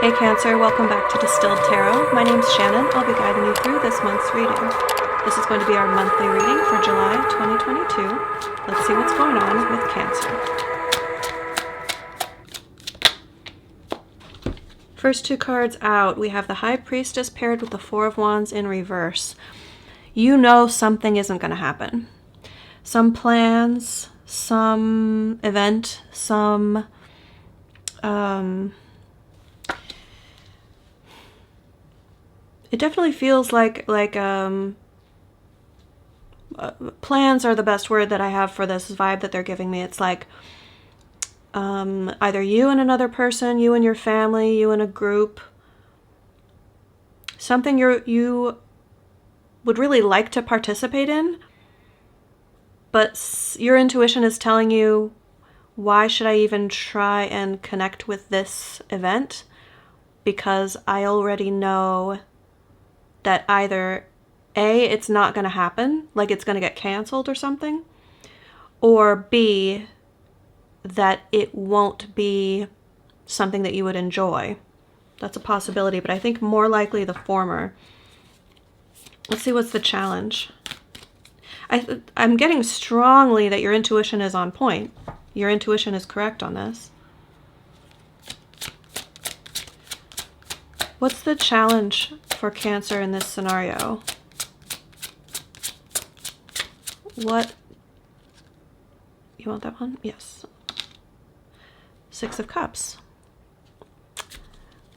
Hey Cancer, welcome back to Distilled Tarot. My name's Shannon. I'll be guiding you through this month's reading. This is going to be our monthly reading for July 2022. Let's see what's going on with Cancer. First two cards out, we have the High Priestess paired with the Four of Wands in reverse. You know something isn't going to happen. Some plans, some event, some it definitely feels like plans are the best word that I have for this vibe that they're giving me. It's like either you and another person, you and your family, you and a group, something you would really like to participate in, but your intuition is telling you, why should I even try and connect with this event? Because I already know that either A, it's not going to happen, like it's going to get canceled or something, or B, that it won't be something that you would enjoy. That's a possibility, but I think more likely the former. Let's see what's the challenge. I'm getting strongly that your intuition is on point. Your intuition is correct on this. What's the challenge for Cancer in this scenario? What? You want that one? Yes. Six of Cups.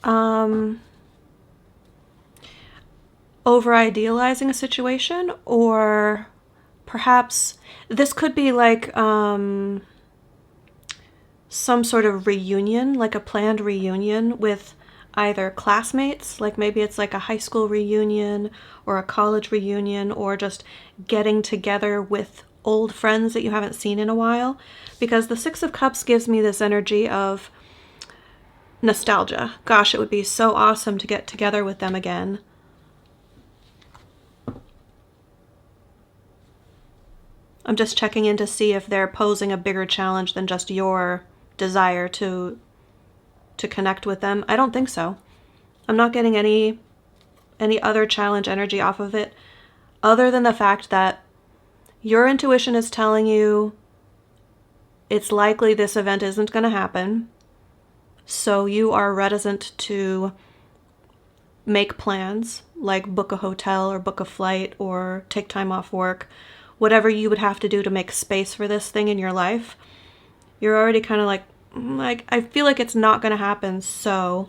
Over-idealizing a situation, or perhaps this could be like some sort of reunion, like a planned reunion with either classmates, like maybe it's like a high school reunion or a college reunion, or just getting together with old friends that you haven't seen in a while. Because the Six of Cups gives me this energy of nostalgia. Gosh, it would be so awesome to get together with them again. I'm just checking in to see if they're posing a bigger challenge than just your desire to connect with them. I don't think so. I'm not getting any other challenge energy off of it, other than the fact that your intuition is telling you it's likely this event isn't going to happen, so you are reticent to make plans, like book a hotel or book a flight or take time off work, whatever you would have to do to make space for this thing in your life. You're already kind of like, I feel like it's not going to happen, so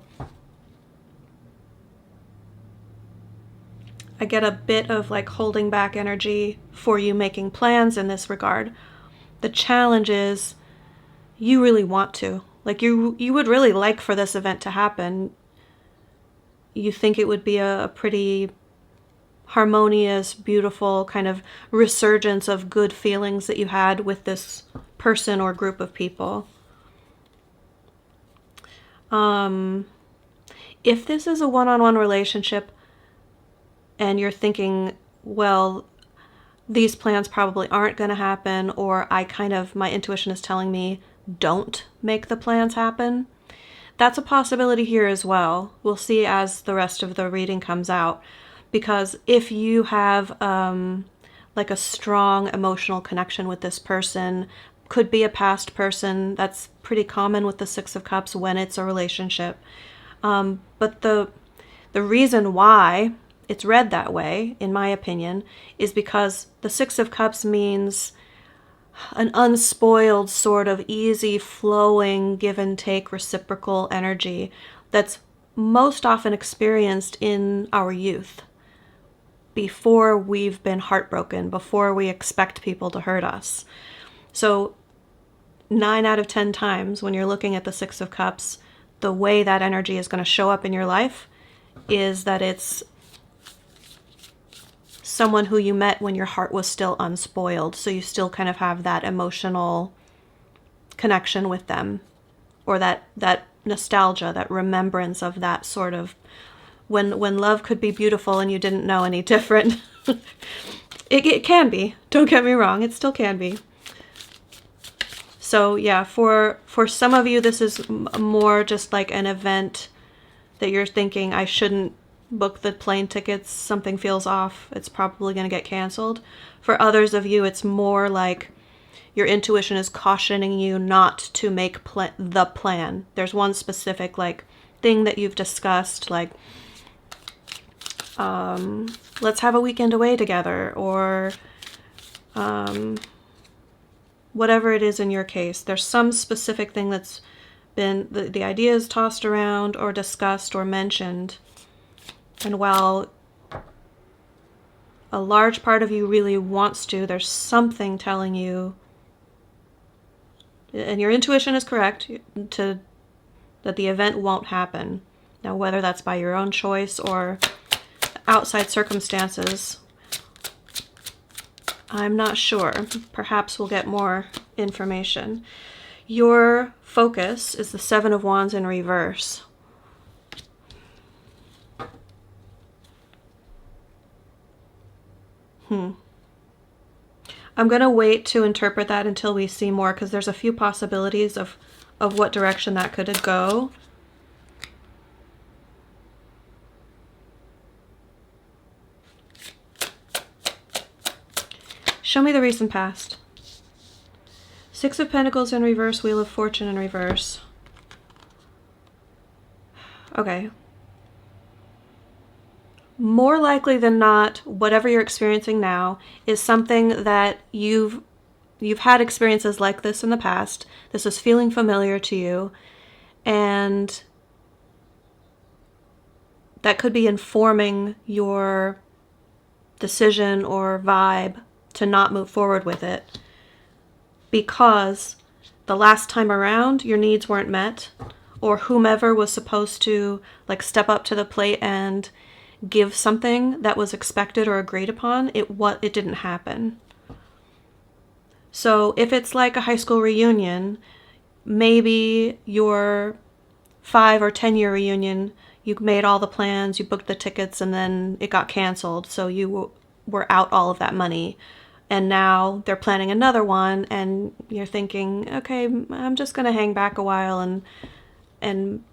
I get a bit of like holding back energy for you making plans in this regard. The challenge is you really want to. Like you would really like for this event to happen. You think it would be a pretty harmonious, beautiful kind of resurgence of good feelings that you had with this person or group of people. If this is a one-on-one relationship and you're thinking, well, these plans probably aren't going to happen, or my intuition is telling me don't make the plans happen, that's a possibility here as well. We'll see as the rest of the reading comes out. Because if you have like a strong emotional connection with this person, could be a past person, that's pretty common with the Six of Cups when it's a relationship. But the reason why it's read that way, in my opinion, is because the Six of Cups means an unspoiled sort of easy flowing give and take reciprocal energy that's most often experienced in our youth, before we've been heartbroken, before we expect people to hurt us. So 9 out of 10 times when you're looking at the Six of Cups, the way that energy is going to show up in your life is that it's someone who you met when your heart was still unspoiled. So you still kind of have that emotional connection with them, or that nostalgia, that remembrance of that sort of when love could be beautiful and you didn't know any different. It can be. Don't get me wrong. It still can be. So yeah, for some of you, this is more just like an event that you're thinking, I shouldn't book the plane tickets, something feels off, it's probably going to get canceled. For others of you, it's more like your intuition is cautioning you not to make the plan. There's one specific like thing that you've discussed, like let's have a weekend away together, or whatever it is in your case. There's some specific thing that's been, the idea is tossed around or discussed or mentioned. And while a large part of you really wants to, there's something telling you, and your intuition is correct, that the event won't happen. Now, whether that's by your own choice or outside circumstances, I'm not sure. Perhaps we'll get more information. Your focus is the Seven of Wands in reverse. I'm going to wait to interpret that until we see more, because there's a few possibilities of what direction that could go. Show me the recent past. Six of Pentacles in reverse, Wheel of Fortune in reverse. Okay. More likely than not, whatever you're experiencing now is something that you've had experiences like this in the past. This is feeling familiar to you, and that could be informing your decision or vibe to not move forward with it, because the last time around your needs weren't met, or whomever was supposed to like step up to the plate and give something that was expected or agreed upon, it didn't happen. So if it's like a high school reunion, maybe your 5 or 10 year reunion, you made all the plans, you booked the tickets, and then it got canceled, so you were out all of that money. And now they're planning another one, and you're thinking, okay, I'm just going to hang back a while, and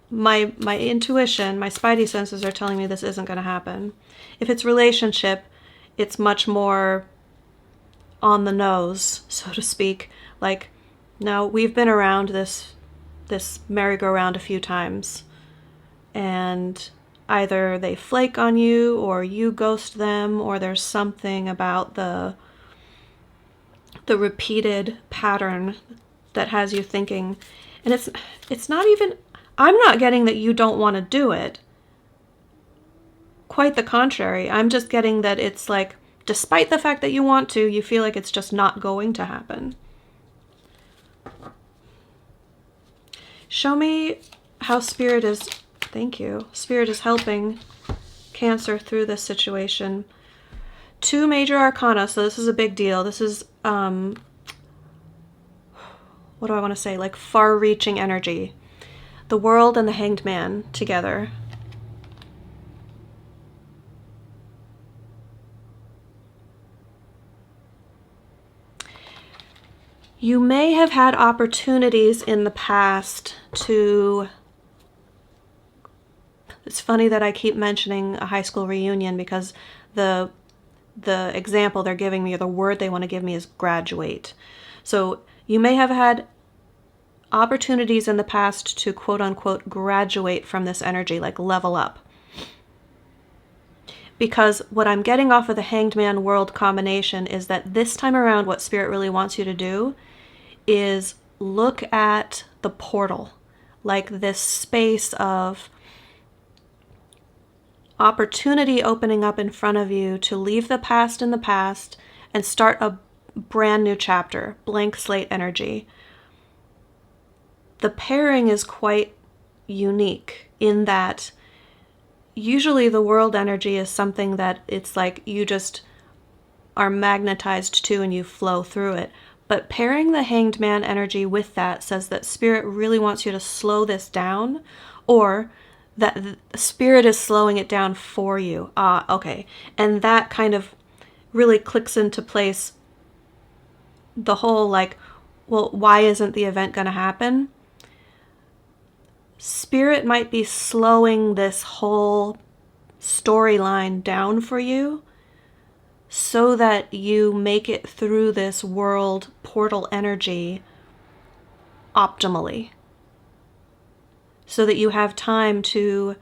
my intuition, my spidey senses are telling me this isn't going to happen. If it's relationship, it's much more on the nose, so to speak. Like, now we've been around this merry-go-round a few times, and either they flake on you, or you ghost them, or there's something about the repeated pattern that has you thinking. And it's not even, I'm not getting that you don't want to do it. Quite the contrary. I'm just getting that it's like, despite the fact that you want to, you feel like it's just not going to happen. Show me how Spirit is, thank you, Spirit is helping Cancer through this situation. 2 major arcana, so this is a big deal. This is, what do I want to say, like far-reaching energy. The World and the Hanged Man together. You may have had opportunities in the past to... It's funny that I keep mentioning a high school reunion, because the example they're giving me, or the word they want to give me, is graduate. So you may have had opportunities in the past to quote-unquote graduate from this energy, like level up. Because what I'm getting off of the Hanged Man World combination is that this time around, what Spirit really wants you to do is look at the portal, like this space of opportunity opening up in front of you to leave the past in the past and start a brand new chapter, blank slate energy. The pairing is quite unique in that usually the world energy is something that it's like you just are magnetized to and you flow through it. But pairing the Hanged Man energy with that says that Spirit really wants you to slow this down, or that Spirit is slowing it down for you. Okay. And that kind of really clicks into place the whole like, well, why isn't the event going to happen? Spirit might be slowing this whole storyline down for you so that you make it through this world portal energy optimally. So that you have time to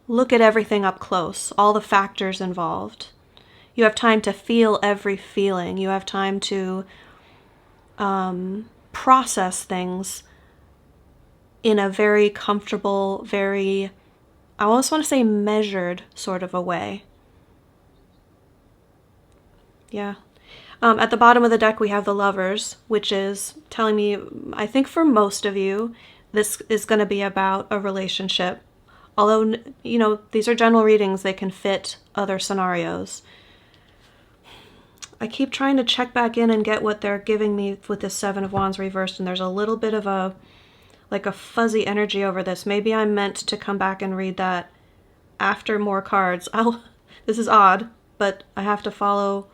look at everything up close, all the factors involved. You have time to feel every feeling. You have time to process things in a very comfortable, very, I almost want to say measured sort of a way. Yeah. At the bottom of the deck, we have the Lovers, which is telling me, I think for most of you, this is going to be about a relationship. Although, you know, these are general readings, they can fit other scenarios. I keep trying to check back in and get what they're giving me with this Seven of Wands reversed, and there's a little bit of a, like a fuzzy energy over this. Maybe I'm meant to come back and read that after more cards. This is odd, but I have to follow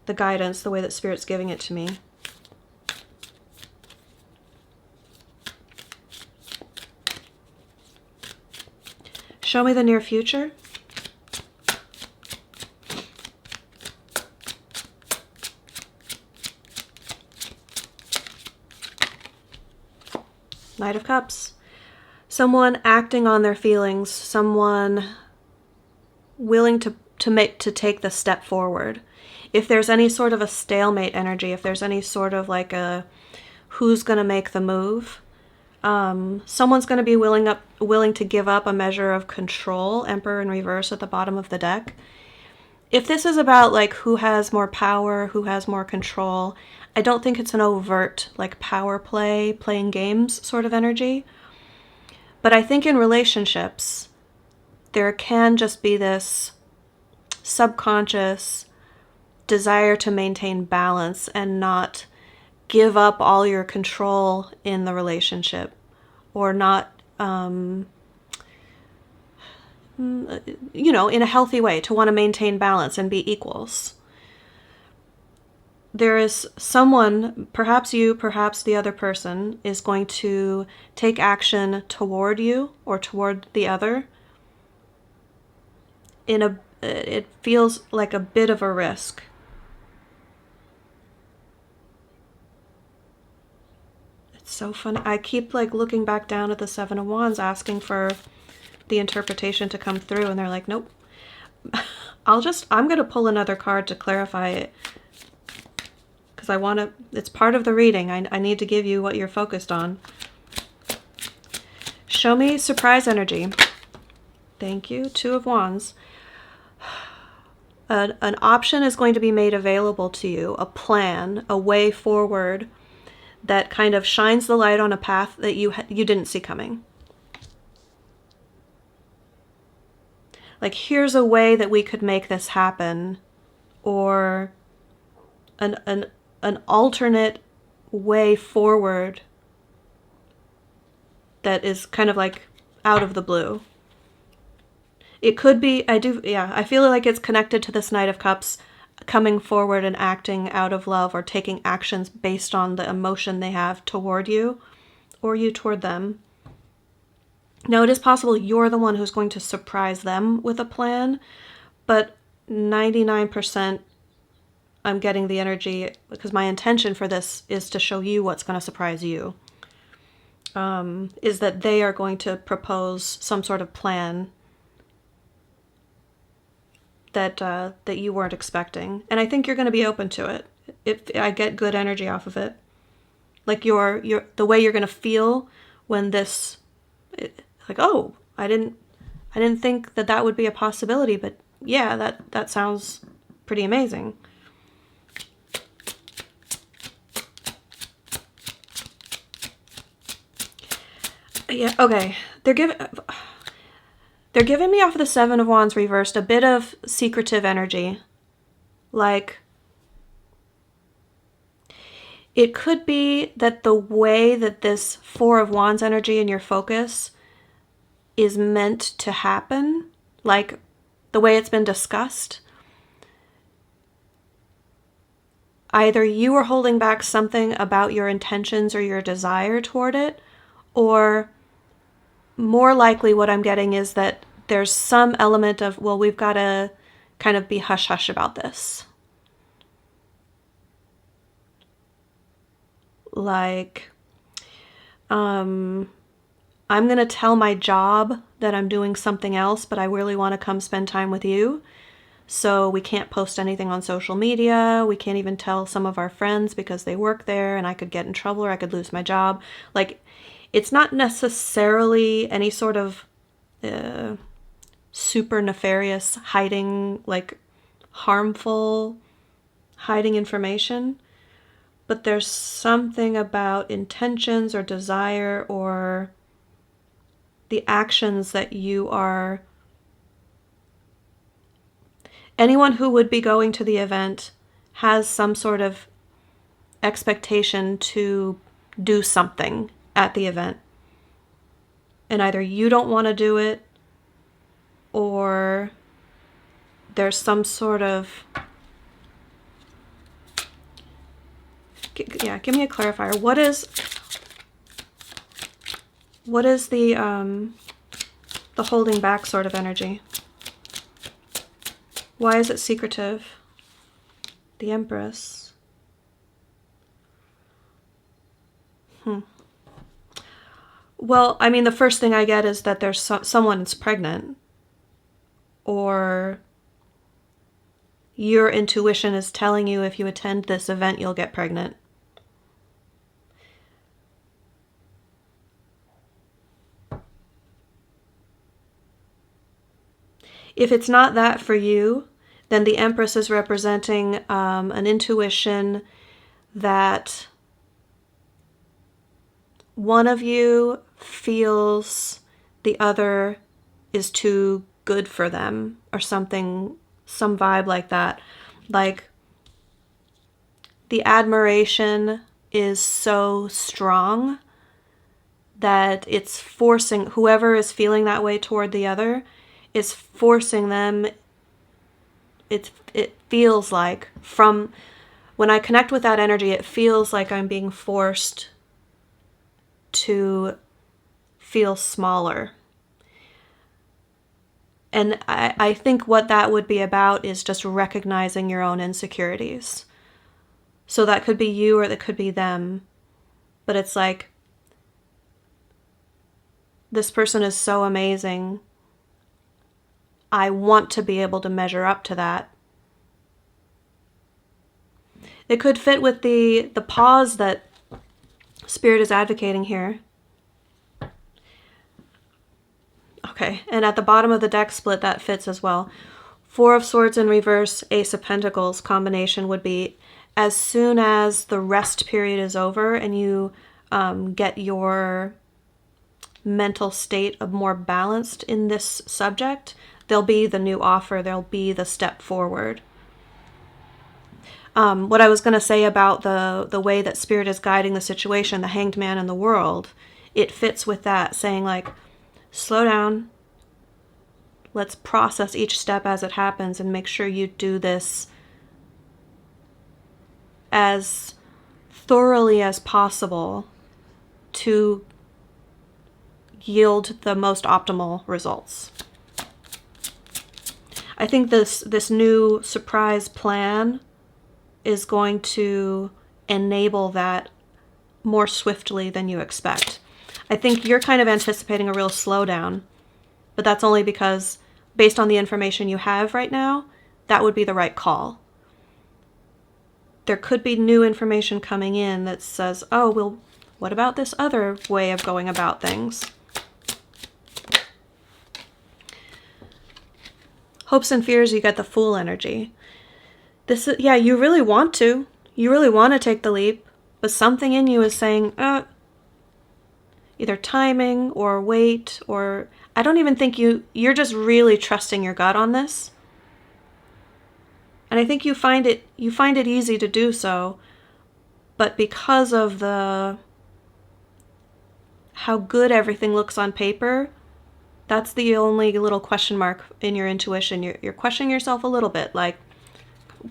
the guidance the way that Spirit's giving it to me. Show me the near future. Knight of Cups. Someone acting on their feelings, someone willing to take the step forward. If there's any sort of a stalemate energy, if there's any sort of like a who's going to make the move, someone's going to be willing to give up a measure of control. Emperor in reverse at the bottom of the deck. If this is about like who has more power, who has more control, I don't think it's an overt like power play, playing games sort of energy. But I think in relationships, there can just be this subconscious desire to maintain balance and not give up all your control in the relationship, or not, you know, in a healthy way, to want to maintain balance and be equals. There is someone, perhaps you, perhaps the other person, is going to take action toward you or toward the other. It feels like a bit of a risk. It's so funny. I keep like looking back down at the Seven of Wands, asking for the interpretation to come through, and they're like, nope. I'm going to pull another card to clarify it. Because it's part of the reading. I need to give you what you're focused on. Show me surprise energy. Thank you. Two of Wands. An option is going to be made available to you, a plan, a way forward that kind of shines the light on a path that you didn't see coming. Like, here's a way that we could make this happen, or an alternate way forward that is kind of like out of the blue. It could be, I feel like it's connected to this Knight of Cups coming forward and acting out of love, or taking actions based on the emotion they have toward you, or you toward them. Now, it is possible you're the one who's going to surprise them with a plan, but 99% I'm getting the energy, because my intention for this is to show you what's going to surprise you, is that they are going to propose some sort of plan that you weren't expecting. And I think you're going to be open to it. If I get good energy off of it. Like the way you're going to feel when this, like, oh, I didn't think that would be a possibility, but yeah, that sounds pretty amazing. Yeah, okay. They're giving me off of the Seven of Wands reversed a bit of secretive energy. Like, it could be that the way that this Four of Wands energy in your focus is meant to happen, like the way it's been discussed, either you are holding back something about your intentions or your desire toward it, Or more likely what I'm getting is that there's some element of, well, we've got to kind of be hush-hush about this. Like, I'm going to tell my job that I'm doing something else, but I really want to come spend time with you. So we can't post anything on social media. We can't even tell some of our friends because they work there and I could get in trouble or I could lose my job. Like, it's not necessarily any sort of super nefarious hiding, like harmful hiding information. But there's something about intentions or desire or the actions that you are... Anyone who would be going to the event has some sort of expectation to do something at the event. And either you don't want to do it, or there's some sort of... Yeah, give me a clarifier. What is the holding back sort of energy? Why is it secretive? The Empress. Well, I mean, the first thing I get is that there's someone's pregnant, or your intuition is telling you if you attend this event, you'll get pregnant. If it's not that for you, then the Empress is representing an intuition that one of you feels the other is too good for them, or something, some vibe like that. Like, the admiration is so strong that it's forcing whoever is feeling that way toward the other, is forcing them. It feels like, from when I connect with that energy, it feels like I'm being forced to feel smaller. And I think what that would be about is just recognizing your own insecurities. So that could be you or that could be them. But it's like, this person is so amazing. I want to be able to measure up to that. It could fit with the pause that Spirit is advocating here. Okay, and at the bottom of the deck split, that fits as well. Four of Swords in reverse, Ace of Pentacles combination would be, as soon as the rest period is over and you get your mental state of more balanced in this subject, there'll be the new offer, there'll be the step forward. What I was going to say about the way that Spirit is guiding the situation, the Hanged Man in the World, it fits with that, saying like, slow down, let's process each step as it happens and make sure you do this as thoroughly as possible to yield the most optimal results. I think this new surprise plan is going to enable that more swiftly than you expect. I think you're kind of anticipating a real slowdown, but that's only because, based on the information you have right now, that would be the right call. There could be new information coming in that says, oh, well, what about this other way of going about things? Hopes and fears, you get the Fool energy. This is, yeah, you really want to. You really want to take the leap, but something in you is saying, either timing or wait, or I don't even think you're just really trusting your gut on this. And I think you find it easy to do so, but because of how good everything looks on paper, that's the only little question mark in your intuition. You're questioning yourself a little bit, like,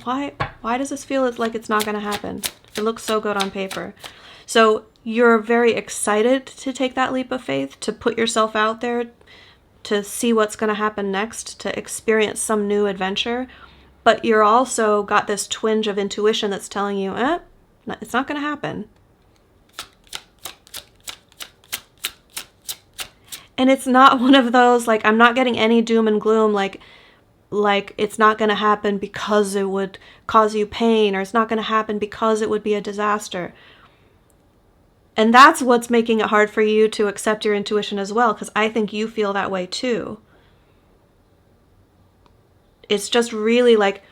why does this feel like it's not going to happen? It looks so good on paper. So you're very excited to take that leap of faith, to put yourself out there, to see what's going to happen next, to experience some new adventure. But you're also got this twinge of intuition that's telling you, it's not going to happen. And it's not one of those, like, I'm not getting any doom and gloom, like it's not going to happen because it would cause you pain, or it's not going to happen because it would be a disaster. And that's what's making it hard for you to accept your intuition as well, because I think you feel that way too. It's just really like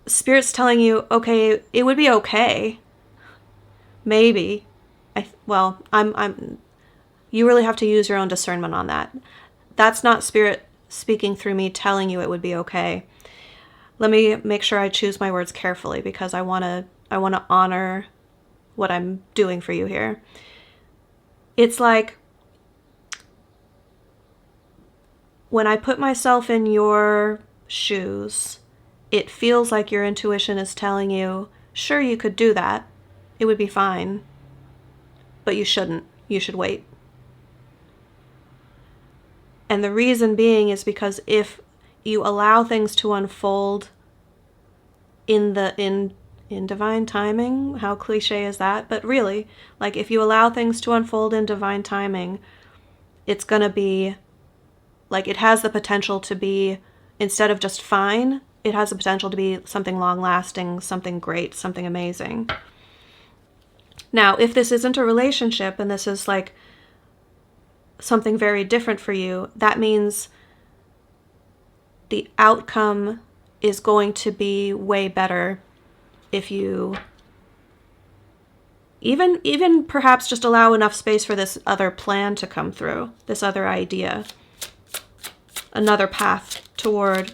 Spirit's telling you, okay, it would be okay. Maybe. You really have to use your own discernment on that. That's not Spirit speaking through me telling you it would be okay. Let me make sure I choose my words carefully, because I want to honor what I'm doing for you here. It's like when I put myself in your shoes, it feels like your intuition is telling you, sure, you could do that. It would be fine. But you shouldn't. You should wait. And the reason being is because if you allow things to unfold in divine timing, how cliche is that? But really, like, if you allow things to unfold in divine timing, it's going to be, like, it has the potential to be, instead of just fine, it has the potential to be something long-lasting, something great, something amazing. Now, if this isn't a relationship and this is like something very different for you, that means the outcome is going to be way better if you even perhaps just allow enough space for this other plan to come through, this other idea, another path toward,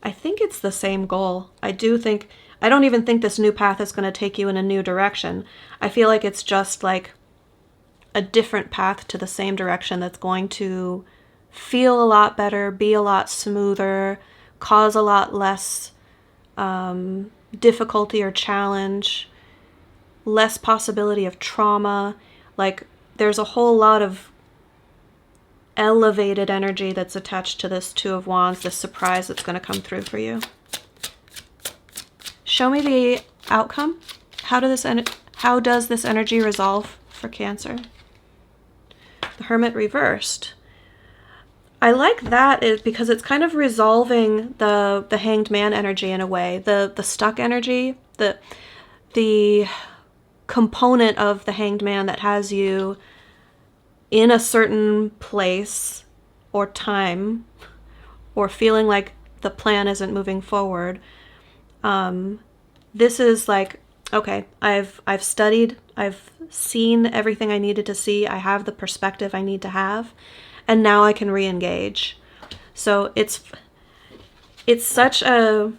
I think it's the same goal. I don't even think this new path is going to take you in a new direction. I feel like it's just like a different path to the same direction that's going to feel a lot better, be a lot smoother, cause a lot less difficulty or challenge, less possibility of trauma. Like, there's a whole lot of elevated energy that's attached to this Two of Wands, this surprise that's going to come through for you. Show me the outcome. How does this energy resolve for Cancer? The Hermit reversed. I like that because it's kind of resolving the Hanged Man energy in a way, the stuck energy, the component of the Hanged Man that has you in a certain place or time, or feeling like the plan isn't moving forward. This is like, okay, I've studied, I've seen everything I needed to see, I have the perspective I need to have, and now I can re-engage. So it's such an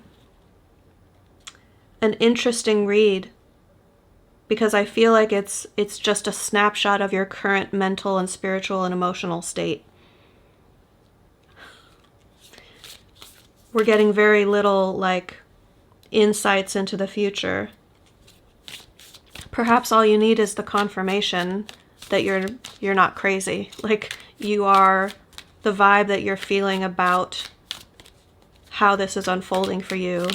interesting read, because I feel like it's just a snapshot of your current mental and spiritual and emotional state. We're getting very little, like, insights into the future. Perhaps all you need is the confirmation that you're not crazy. Like, you are, the vibe that you're feeling about how this is unfolding for you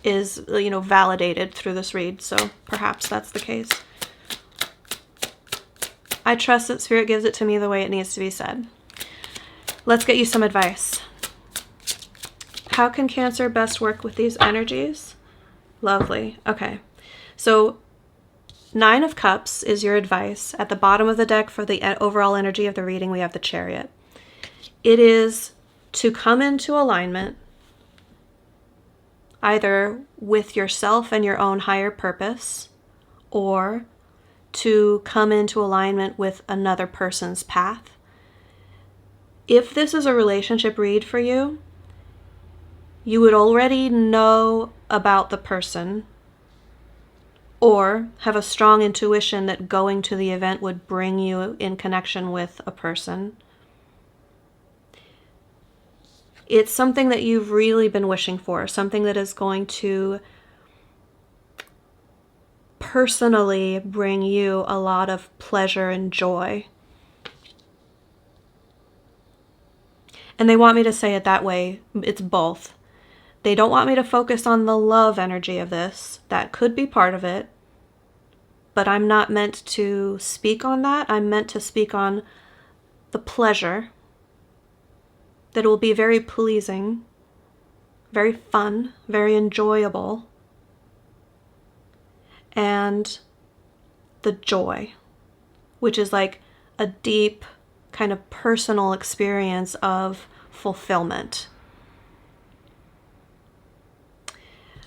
is, validated through this read. So perhaps that's the case. I trust that Spirit gives it to me the way it needs to be said. Let's get you some advice. How can Cancer best work with these energies? Lovely. Okay. So 9 of Cups is your advice. At the bottom of the deck for the overall energy of the reading, we have the Chariot. It is to come into alignment either with yourself and your own higher purpose, or to come into alignment with another person's path. If this is a relationship read for you, you would already know about the person, or have a strong intuition that going to the event would bring you in connection with a person. It's something that you've really been wishing for, something that is going to personally bring you a lot of pleasure and joy. And they want me to say it that way. It's both. They don't want me to focus on the love energy of this. That could be part of it. But I'm not meant to speak on that. I'm meant to speak on the pleasure. That it will be very pleasing, very fun, very enjoyable. And the joy, which is like a deep kind of personal experience of fulfillment.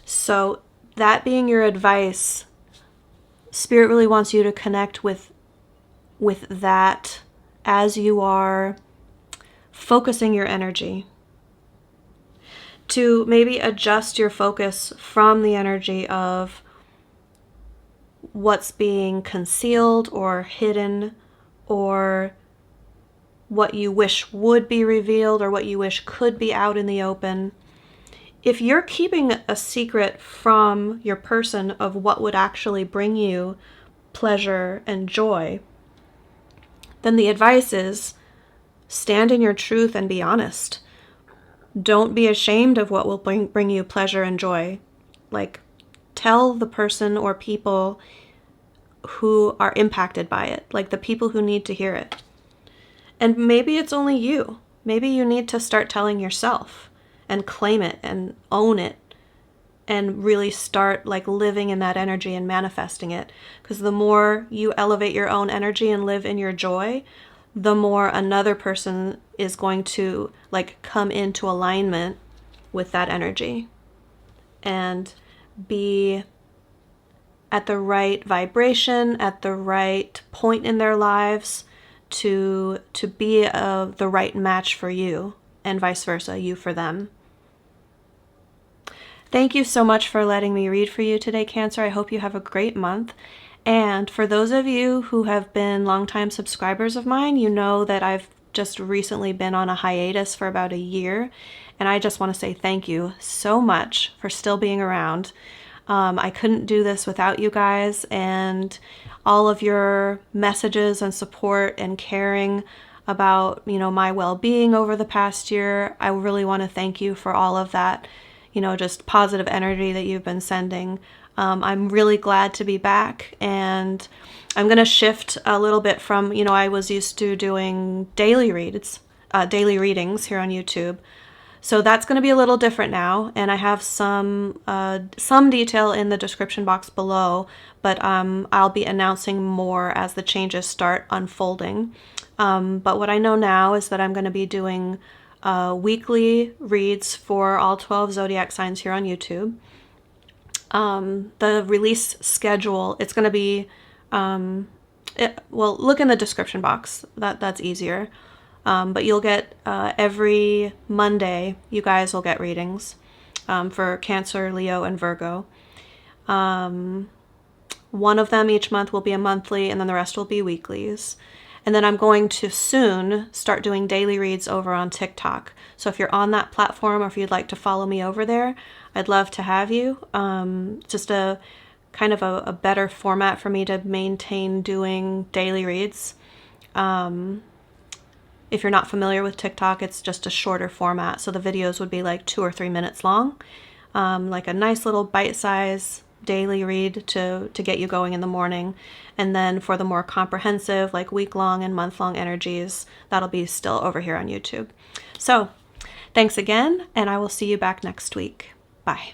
So that being your advice, Spirit really wants you to connect with that as you are focusing your energy. To maybe adjust your focus from the energy of what's being concealed or hidden, or what you wish would be revealed, or what you wish could be out in the open. If you're keeping a secret from your person of what would actually bring you pleasure and joy, then the advice is stand in your truth and be honest. Don't be ashamed of what will bring you pleasure and joy. Like, tell the person or people who are impacted by it, like the people who need to hear it. And maybe it's only you. Maybe you need to start telling yourself and claim it and own it and really start like living in that energy and manifesting it. Because the more you elevate your own energy and live in your joy, the more another person is going to like come into alignment with that energy and be at the right vibration, at the right point in their lives to be the right match for you, and vice versa, you for them. Thank you so much for letting me read for you today, Cancer. I hope you have a great month. And for those of you who have been longtime subscribers of mine, you know that I've just recently been on a hiatus for about a year. And I just want to say thank you so much for still being around. I couldn't do this without you guys and all of your messages and support and caring about, my well-being over the past year. I really want to thank you for all of that, just positive energy that you've been sending. I'm really glad to be back, and I'm going to shift a little bit from, I was used to doing daily readings here on YouTube. So that's going to be a little different now, and I have some detail in the description box below, but I'll be announcing more as the changes start unfolding. But what I know now is that I'm going to be doing weekly reads for all 12 zodiac signs here on YouTube. The release schedule, it's going to be, look in the description box. That's easier. But you'll get every Monday, you guys will get readings for Cancer, Leo, and Virgo. One of them each month will be a monthly, and then the rest will be weeklies. And then I'm going to soon start doing daily reads over on TikTok. So if you're on that platform, or if you'd like to follow me over there, I'd love to have you. Just a kind of a better format for me to maintain doing daily reads. If you're not familiar with TikTok, it's just a shorter format. So the videos would be like 2 or 3 minutes long, like a nice little bite-size daily read to get you going in the morning. And then for the more comprehensive, like week-long and month-long energies, that'll be still over here on YouTube. So thanks again, and I will see you back next week. Bye.